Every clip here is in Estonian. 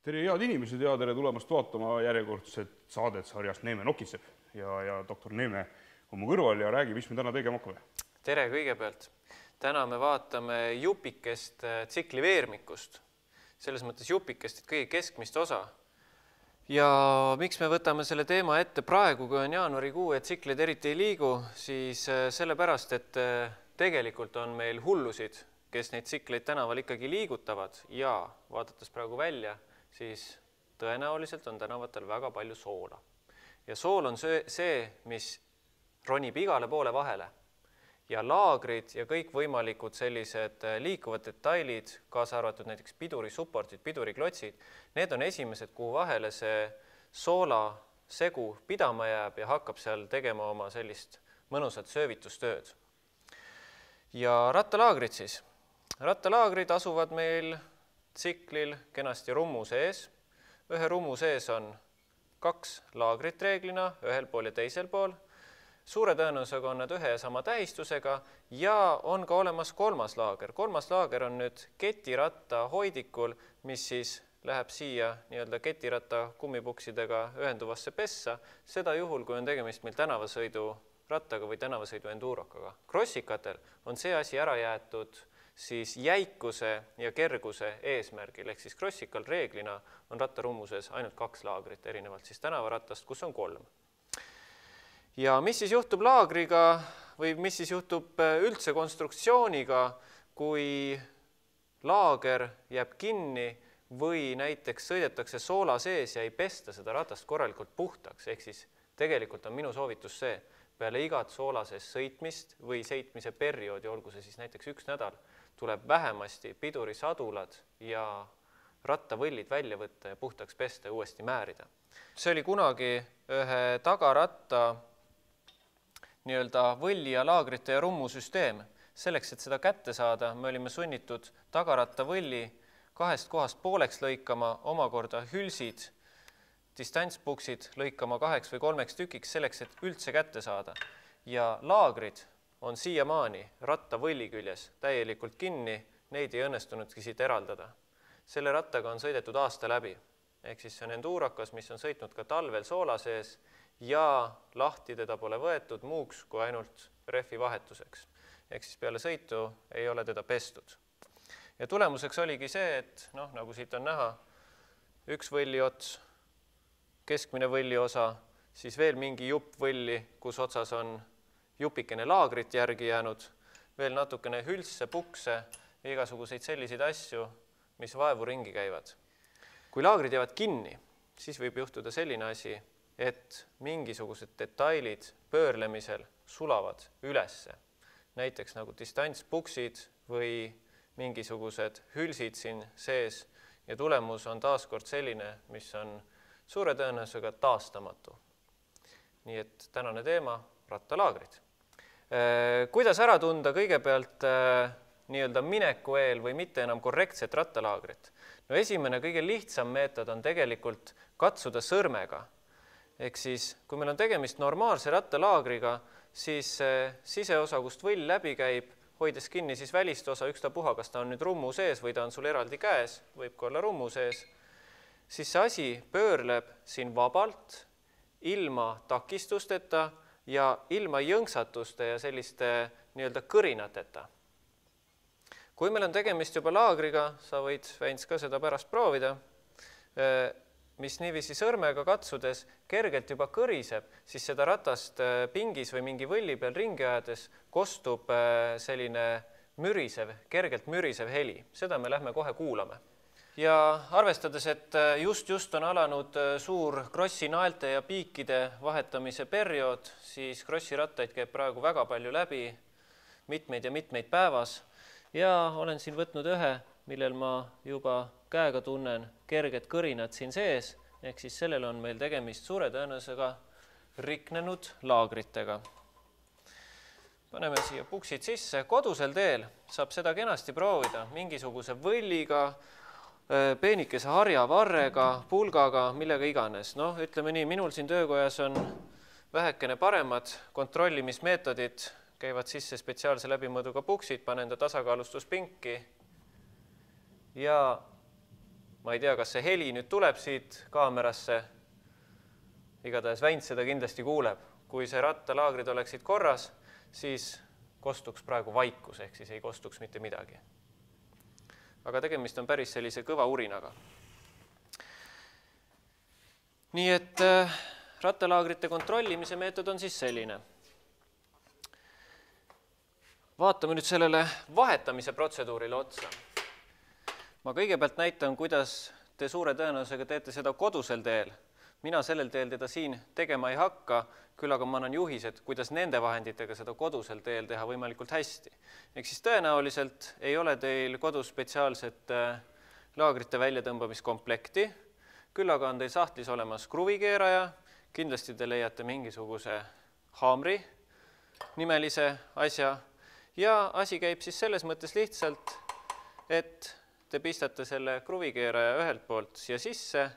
Tere head inimesed ja tere tulemast vaatama järjekordset saadet sarjast Neeme nokitseb ja doktor Neeme on mu kõrval ja räägi, mis me täna tegema hakkame. Tere kõigepealt. Täna me vaatame jupikest tsikliveermikust, selles mõttes jupikest, et kõige keskmist osa. Ja miks me võtame selle teema ette praegu, kui on jaanuarikuu ja tsiklid eriti ei liigu, siis sellepärast, et tegelikult on meil hullusid, kes neid tsikleid tänaval ikkagi liigutavad ja vaadates praegu välja, siis tõenäoliselt on tänavatel väga palju soola. Ja sool on see, mis ronib igale poole vahele. Ja laagrid ja kõik võimalikud sellised liikuvad detailid, kaasa arvatud näiteks pidurisupportid, piduriklotsid, need on esimesed, kuhu vahele see soola segu pidama jääb ja hakkab seal tegema oma sellist mõnusat söövitustööd. Ja rattalaagrid siis. Rattalaagrid asuvad meil tsiklil kenasti rummu sees. Ühe rummu sees on 2 laagrit reeglina, ühel pool ja teisel pool. Suure tõenäosusega on nad ühe ja sama tähistusega ja on ka olemas 3. laager. 3. laager on nüüd ketiratta hoidikul, mis siis läheb siia nii-öelda ketiratta kummipuksidega ühenduvasse pessa, seda juhul, kui on tegemist meil tänavasõidu rattaga või tänavasõidu endurokaga. Krossikatel on see asi ära jäetud siis jäikuse ja kerguse eesmärgil, ehk siis krossikal reeglina on rattarummuses ainult 2 laagrit, erinevalt siis tänavarattast, kus on 3. Ja mis siis juhtub laagriga või mis siis juhtub üldse konstruktsiooniga, kui laager jääb kinni või näiteks sõidetakse soola sees ja ei pesta seda ratast korralikult puhtaks, ehk siis tegelikult on minu soovitus see, peale igat soola sees sõitmist või sõitmise perioodi, olgu see siis näiteks 1 nädal, tuleb vähemasti pidurisadulad ja rattavõllid välja võtta ja puhtaks pesta ja uuesti määrida. See oli kunagi ühe tagaratta nii-öelda võlli ja laagrite ja rummu süsteem. Selleks, et seda kätte saada, me olime sunnitud tagaratta võlli 2 kohast pooleks lõikama, omakorda hülsid, distantspuksid lõikama 2 või 3 tükiks selleks, et üldse kätte saada. Ja laagrid on siiamaani rattavõlli küljes täielikult kinni, neid ei õnnestunudki siit eraldada. Selle rattaga on sõidetud aasta läbi, ehk siis see on endurokas, mis on sõitnud ka talvel soola sees ja lahti teda pole võetud muuks kui ainult rehvi vahetuseks. Ehk siis peale sõitu ei ole teda pestud. Ja tulemuseks oligi see, et nagu siit on näha, 1 võlliots, keskmine võlliosa, siis veel mingi jupp võlli, kus otsas on jupikene laagrit järgi jäänud, veel natukene hülsse, pukse ja igasuguseid selliseid asju, mis vaevu ringi käivad. Kui laagrid jäävad kinni, siis võib juhtuda selline asi, et mingisugused detailid pöörlemisel sulavad ülesse. Näiteks nagu distantspuksid või mingisugused hülsid siin sees ja tulemus on taaskord selline, mis on suure tõenäosusega taastamatu. Nii et tänane teema, rattalaagrid. Kuidas ära tunda kõigepealt nii-öelda mineku eel või mitte enam korrektset rattalaagrit? No esimene, kõige lihtsam meetod on tegelikult katsuda sõrmega. Ehk siis, kui meil on tegemist normaalse rattalaagriga, siis siseosa, kust võll läbi käib, hoides kinni siis välist osa, ükstapuha, kas ta on nüüd rummu sees või ta on sul eraldi käes, võib ka olla rummu sees, siis see asi pöörleb siin vabalt, ilma takistusteta ja ilma jõnksatuste ja selliste nii-öelda kõrinateta. Kui meil on tegemist juba laagriga, sa võid Väins ka seda pärast proovida, mis niiviisi sõrmega katsudes kergelt juba kõriseb, siis seda ratast pingis või mingi võlli peal ringi ajades kostub selline mürisev, kergelt mürisev heli. Seda me lähme kohe kuulame. Ja arvestades, et just on alanud suur krossi naelte ja piikide vahetamise periood, siis krossi rattaid käib praegu väga palju läbi, mitmeid ja mitmeid päevas. Ja olen siin võtnud ühe, millel ma juba käega tunnen kerget kõrinat siin sees, ehk siis sellel on meil tegemist suure tõenäosusega riknenud laagritega. Paneme siia puksid sisse. Kodusel teel saab seda kenasti proovida mingisuguse võlliga, peenikese harjavarrega, pulgaga, millega iganes. Ütleme nii, minul siin töökojas on vähekene paremad kontrollimismeetodid, käivad sisse spetsiaalse läbimõõduga puksid, panen ta tasakaalustuspinki ja ma ei tea, kas see heli nüüd tuleb siit kaamerasse, igatahes Väints seda kindlasti kuuleb. Kui see rattalaagrid oleksid korras, siis kostuks praegu vaikus, ehk siis ei kostuks mitte midagi. Aga tegemist on päris sellise kõva urinaga. Nii et rattalaagrite kontrollimise meetod on siis selline. Vaatame nüüd sellele vahetamise protseduurile otsa. Ma kõigepealt näitan, kuidas te suure tõenäosusega teete seda kodusel teel. Mina sellel teel teda siin tegema ei hakka, küll aga ma annan juhised, kuidas nende vahenditega seda kodusel teel teha võimalikult hästi. Ehk siis tõenäoliselt ei ole teil kodus spetsiaalset laagrite väljatõmbamiskomplekti, küll aga on teil sahtlis olemas kruvikeeraja, kindlasti te leiate mingisuguse haamri nimelise asja ja asi käib siis selles mõttes lihtsalt, et te pistate selle kruvikeeraja ühelt poolt siia sisse,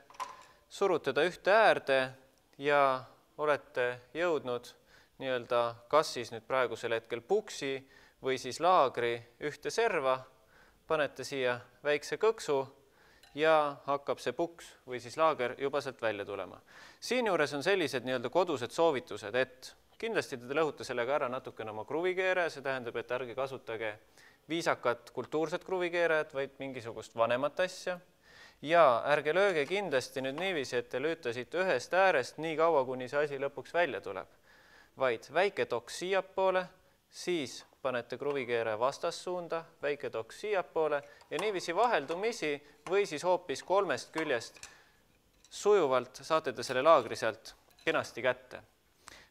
surute ta ühte äärde ja olete jõudnud nii-öelda kas siis nüüd praegusel hetkel puksi või siis laagri ühte serva, panete siia väikse kõksu ja hakkab see puks või siis laager juba sealt välja tulema. Siinjuures on sellised nii-öelda kodused soovitused, et kindlasti te lõhute sellega ära natukene oma kruvikeere, see tähendab, et ärge kasutage viisakat kultuurset kruvikeerajat, vaid mingisugust vanemat asja. Ja ärge lööge kindlasti nüüd niiviisi, et te lüütasite ühest äärest nii kaua, kuni see asi lõpuks välja tuleb. Vaid väike toks siiapoole, siis panete kruvikeeraja vastassuunda, väike toks siiapoole ja niiviisi vaheldumisi või siis hoopis kolmest küljest sujuvalt saate te selle laagri sealt kenasti kätte.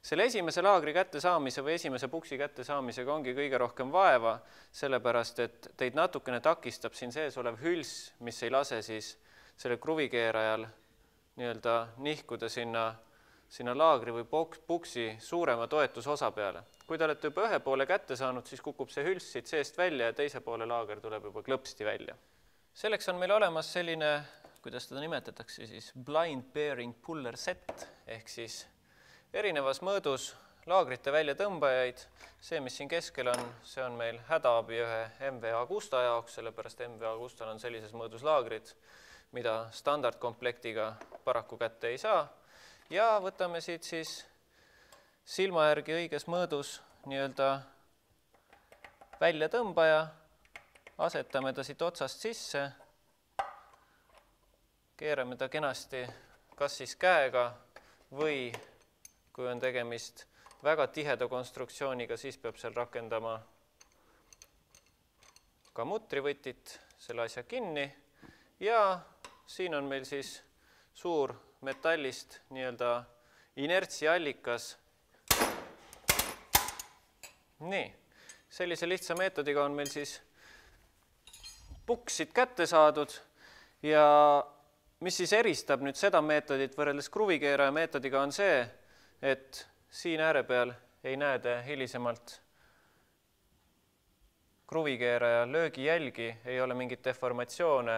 Selle esimese laagri kätte saamise või esimese puksi kätte saamisega ongi kõige rohkem vaeva, sellepärast et teid natukene takistab siin sees olev hüls, mis ei lase siis selle kruvikeerajal nii-öelda nihkuda sinna laagri või puksi suurema toetusosa peale. Kui te olete juba ühe poole kätte saanud, siis kukub see hüls siit seest välja ja teise poole laager tuleb juba klõpsti välja. Selleks on meil olemas selline, kuidas teda nimetatakse siis, blind bearing puller set, ehk siis erinevas mõõdus laagrite väljatõmbajaid. See, mis siin keskel on, see on meil hädaabi ühe MV Agusta jaoks, sellepärast MV Agustal on sellises mõõdus laagrid, mida standardkomplektiga paraku kätte ei saa. Ja võtame siit siis silma järgi õiges mõõdus nii-öelda väljatõmbaja, asetame ta siit otsast sisse, keerame ta kenasti kas siis käega või kui on tegemist väga tiheda konstruktsiooniga, siis peab seal rakendama ka mutrivõtit, selle asja kinni ja siin on meil siis suur metallist nii-öelda inertsiallikas. Nii, sellise lihtsa meetodiga on meil siis puksid kätte saadud ja mis siis eristab nüüd seda meetodit võrreldes kruvikeeraja meetodiga on see, et siin ääre peal ei näe te hilisemalt kruvikeeraja löögijälgi, ei ole mingit deformatsioone,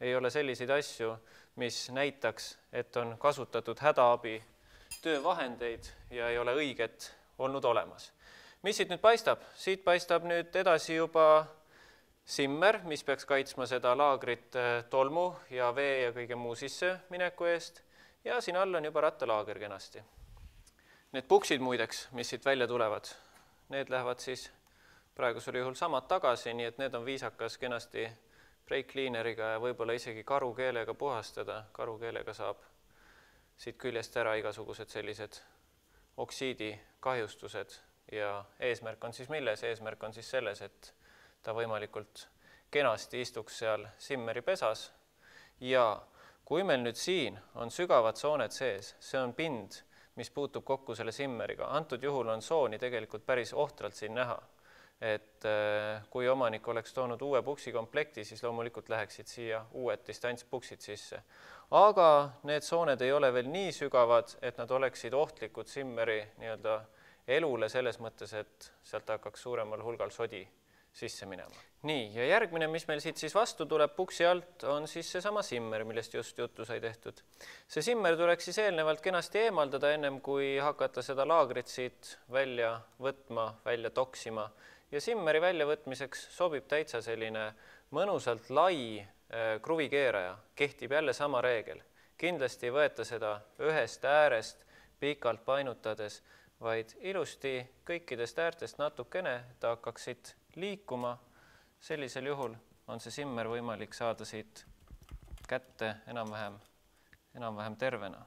ei ole selliseid asju, mis näitaks, et on kasutatud hädaabi töövahendeid ja ei ole õiget olnud olemas. Mis siit nüüd paistab? Siit paistab nüüd edasi juba simmer, mis peaks kaitsma seda laagrit tolmu ja vee ja kõige muu sisse mineku eest ja siin all on juba rattalaager kenasti. Need puksid muideks, mis siit välja tulevad, need lähevad siis praegusel juhul samad tagasi, nii et need on viisakas kenasti brake cleaneriga ja võib-olla isegi karukeelega puhastada. Karukeelega saab siit küljest ära igasugused sellised oksiidi kahjustused ja eesmärk on siis milles? Eesmärk on siis selles, et ta võimalikult kenasti istuks seal simmeri pesas ja kui meil nüüd siin on sügavad sooned sees, see on pind, mis puutub kokku selle simmeriga. Antud juhul on sooni tegelikult päris ohtralt siin näha. Et kui omanik oleks toonud uue puksikomplekti, siis loomulikult läheksid siia uued distantspuksid sisse. Aga need sooned ei ole veel nii sügavad, et nad oleksid ohtlikud simmeri nii-öelda elule selles mõttes, et sealt hakkaks suuremal hulgal sodi sisse minema. Nii, ja järgmine, mis meil siit siis vastu tuleb puksi alt, on siis seesama simmer, millest just juttu sai tehtud. See simmer tuleks siis eelnevalt kenasti eemaldada ennem, kui hakata seda laagrit siit välja võtma, välja toksima. Ja simmeri väljavõtmiseks sobib täitsa selline mõnusalt lai kruvikeeraja, kehtib jälle sama reegel. Kindlasti ei võeta seda ühest äärest pikalt painutades, vaid ilusti kõikidest äärtest natukene, et hakkaksid liikuma. Sellisel juhul on see simmer võimalik saada siit kätte enam-vähem tervena.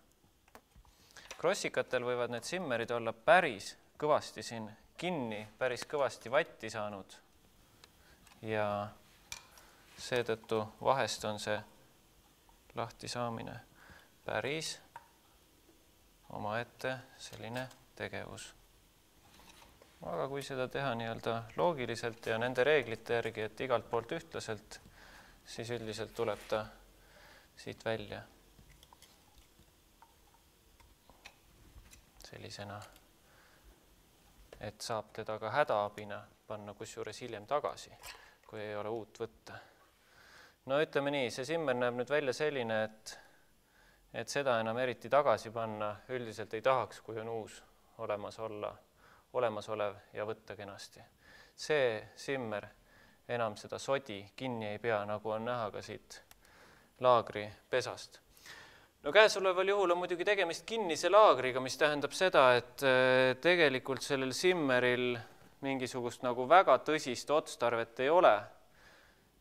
Krossikatel võivad need simmerid olla päris kõvasti siin kinni, päris kõvasti vatti saanud ja seetõttu vahest on see lahti saamine päris omaette selline tegevus. Aga kui seda teha nii-öelda loogiliselt ja nende reeglite järgi, et igalt poolt ühtlaselt, siis üldiselt tuleb ta siit välja sellisena, et saab teda ka hädaabina panna kusjuures hiljem tagasi, kui ei ole uut võtta. No ütleme nii, see simmer näeb nüüd välja selline, et seda enam eriti tagasi panna üldiselt ei tahaks, kui on uus olemasolev ja võtta kenasti. See simmer enam seda sodi kinni ei pea, nagu on näha ka siit laagri pesast. No käesoleval juhul on muidugi tegemist kinnise laagriga, mis tähendab seda, et tegelikult sellel simmeril mingisugust nagu väga tõsist otstarvet ei ole.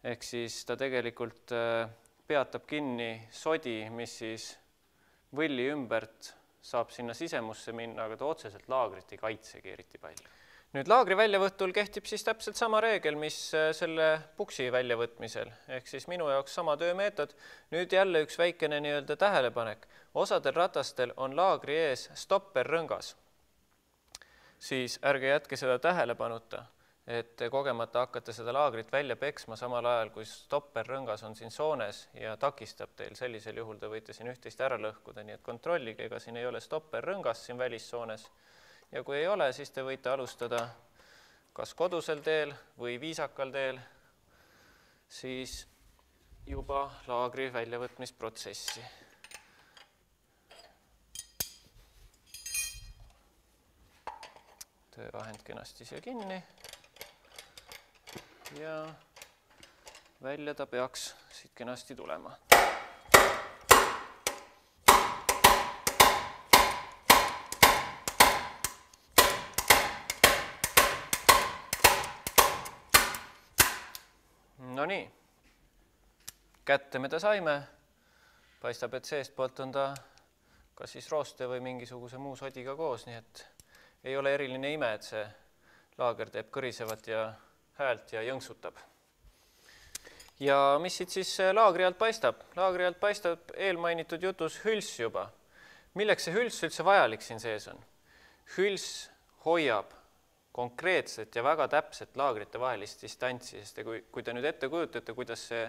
Ehk siis ta tegelikult peatab kinni sodi, mis siis võlli ümbert saab sinna sisemusse minna, aga ta otseselt laagrit ei kaitsegi eriti palju. Nüüd laagri väljavõtul kehtib siis täpselt sama reegel, mis selle puksi väljavõtmisel, ehk siis minu jaoks sama töömeetod. Nüüd jälle üks väikene nii-öelda tähelepanek. Osadel ratastel on laagri ees stopperrõngas. Siis ärge jätke seda tähelepanuta, et kogemata hakkate seda laagrit välja peksma samal ajal, kui stopperrõngas on siin soones ja takistab teil. Sellisel juhul te võite siin üht-teist ära lõhkuda, nii et kontrollige, ega siin ei ole stopperrõngas siin välissoones. Ja kui ei ole, siis te võite alustada kas kodusel teel või viisakal teel siis juba laagri väljavõtmisprotsessi. Töövahend kenasti siia kinni ja välja ta peaks siit kenasti tulema. No nii, kätte me ta saime, paistab, et seestpoolt on ta kas siis rooste või mingisuguse muu sodiga koos, nii et ei ole eriline ime, et see laager teeb kõrisevat ja häält ja jõnksutab. Ja mis siit siis laagri alt paistab? Laagri alt paistab eelmainitud jutus hüls juba. Milleks see hüls üldse vajalik siin sees on? Hüls hoiab konkreetset ja väga täpset laagrite vahelist distantsi, sest kui te nüüd ette kujutate, kuidas see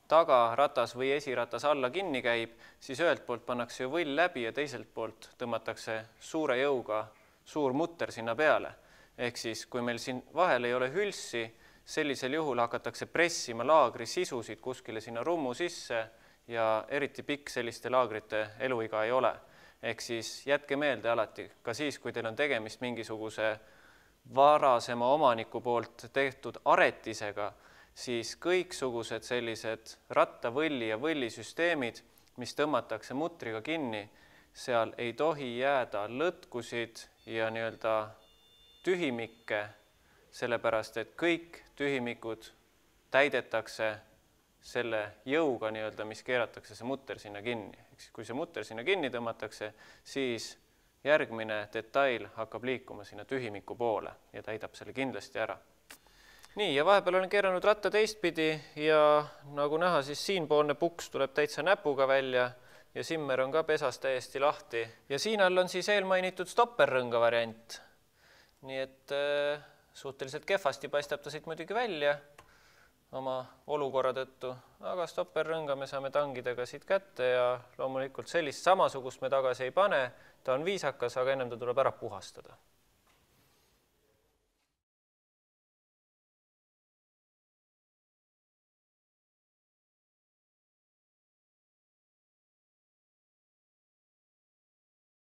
tagaratas või esiratas alla kinni käib, siis ühelt poolt pannakse ju võll läbi ja teiselt poolt tõmmatakse suure jõuga suur mutter sinna peale. Ehk siis, kui meil siin vahel ei ole hülsi, sellisel juhul hakatakse pressima laagri sisusid kuskile sinna rummu sisse ja eriti pikk selliste laagrite eluiga ei ole. Ehk siis jätke meelde alati, ka siis, kui teil on tegemist mingisuguse varasema omaniku poolt tehtud aretisega, siis kõiksugused sellised rattavõlli ja võllisüsteemid, mis tõmmatakse mutriga kinni, seal ei tohi jääda lõtkusid ja nii-öelda tühimikke, sellepärast et kõik tühimikud täidetakse selle jõuga, nii-öelda, mis keeratakse see mutter sinna kinni. Kui see mutter sinna kinni tõmmatakse, siis järgmine detail hakkab liikuma sinna tühimiku poole ja täidab selle kindlasti ära. Nii, ja vahepeal olen keeranud ratta teistpidi ja nagu näha, siis siinpoolne puks tuleb täitsa näpuga välja ja simmer on ka pesas täiesti lahti. Ja siin all on siis eelmainitud stopperrõnga variant. Nii et suhteliselt kehvasti paistab ta siit muidugi välja oma olukorra tõttu, aga stopperrõnga me saame tangidega siit kätte ja loomulikult sellist samasugust me tagasi ei pane. Ta on viisakas, aga ennem ta tuleb ära puhastada.